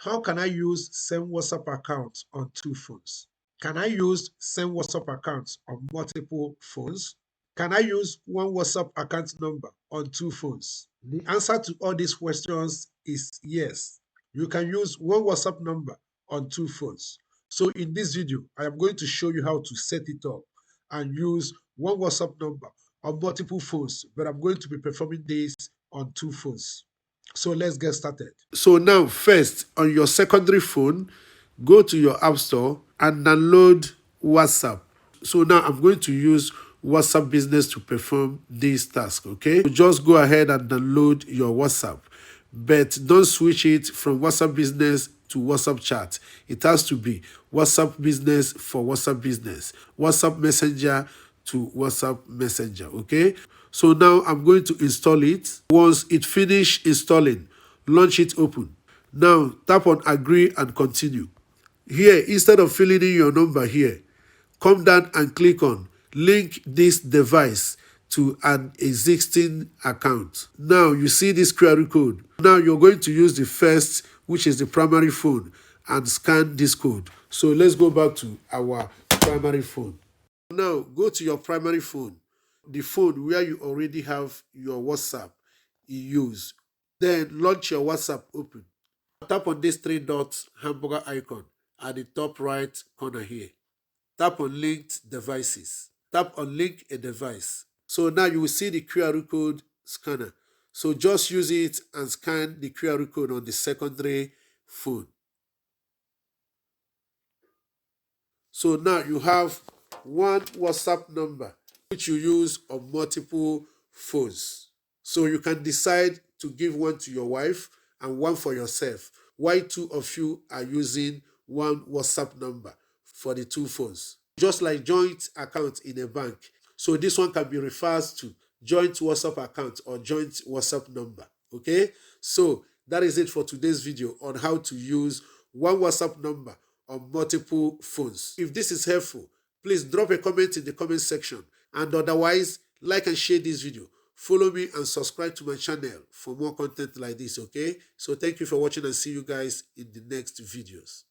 How can I use same WhatsApp account on two phones? Can I use same WhatsApp accounts on multiple phones? Can I use one WhatsApp account number on two phones? The answer to all these questions is yes. You can use one WhatsApp number on two phones. So in this video, I am going to show you how to set it up and use one WhatsApp number on multiple phones, but I'm going to be performing this on two phones. So let's get started. So now, first, on your secondary phone, go to your App Store and download WhatsApp. So now I'm going to use WhatsApp Business to perform this task, okay? So just go ahead and download your WhatsApp, but don't switch it from WhatsApp Business to WhatsApp Chat. It has to be WhatsApp Business for WhatsApp Business, WhatsApp Messenger to WhatsApp Messenger, okay? So now I'm going to install it. Once it finishes installing, launch it open. Now tap on agree and continue. Here, instead of filling in your number here, come down and click on link this device to an existing account. Now you see this QR code. Now you're going to use the first, which is the primary phone, and scan this code. So let's go back to our primary phone. Now go to your primary phone, the phone where you already have your WhatsApp you use. Then launch your WhatsApp open. Tap on this three dots hamburger icon at the top right corner here. Tap on linked devices. Tap on link a device. So now you will see the QR code scanner. So just use it and scan the QR code on the secondary phone. So now you have one WhatsApp number which you use on multiple phones. So you can decide to give one to your wife and one for yourself, while two of you are using one WhatsApp number for the two phones. Just like joint account in a bank. So this one can be referred to joint WhatsApp account or joint WhatsApp number. Okay? So that is it for today's video on how to use one WhatsApp number on multiple phones. If this is helpful, please drop a comment in the comment section, and otherwise like and share this video. Follow me and subscribe to my channel for more content like this, okay? So thank you for watching and see you guys in the next videos.